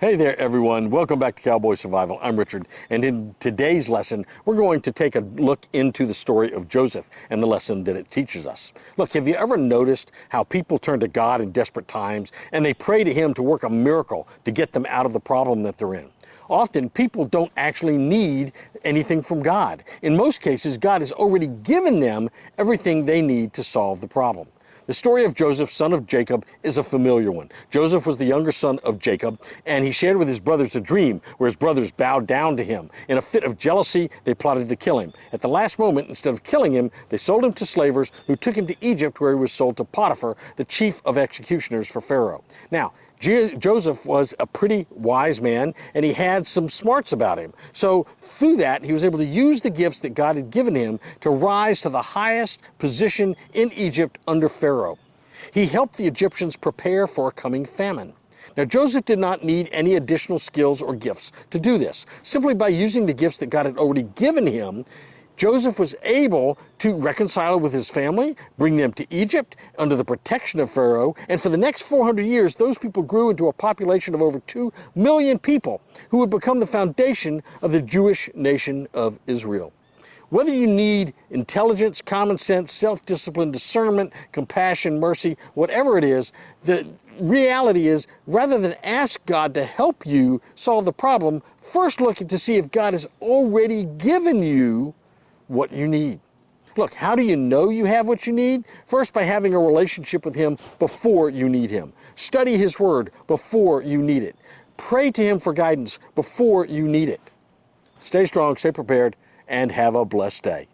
Hey there, everyone. Welcome back to Cowboy Survival. I'm Richard, and in today's lesson, we're going to take a look into the story of Joseph and the lesson that it teaches us. Look, have you ever noticed how people turn to God in desperate times and they pray to Him to work a miracle to get them out of the problem that they're in? Often, people don't actually need anything from God. In most cases, God has already given them everything they need to solve the problem. The story of Joseph, son of Jacob, is a familiar one. Joseph was the younger son of Jacob, and he shared with his brothers a dream where his brothers bowed down to him. In a fit of jealousy, they plotted to kill him. At the last moment, instead of killing him, they sold him to slavers who took him to Egypt, where he was sold to Potiphar, the chief of executioners for Pharaoh. Now, Joseph was a pretty wise man, and he had some smarts about him. So through that, he was able to use the gifts that God had given him to rise to the highest position in Egypt under Pharaoh. He helped the Egyptians prepare for a coming famine. Now, Joseph did not need any additional skills or gifts to do this. Simply by using the gifts that God had already given him, Joseph was able to reconcile with his family, bring them to Egypt under the protection of Pharaoh, and for the next 400 years, those people grew into a population of over 2 million people who would become the foundation of the Jewish nation of Israel. Whether you need intelligence, common sense, self-discipline, discernment, compassion, mercy, whatever it is, the reality is, rather than ask God to help you solve the problem, first look to see if God has already given you what you need. Look, how do you know you have what you need? First, by having a relationship with Him before you need Him. Study His Word before you need it. Pray to Him for guidance before you need it. Stay strong, stay prepared, and have a blessed day.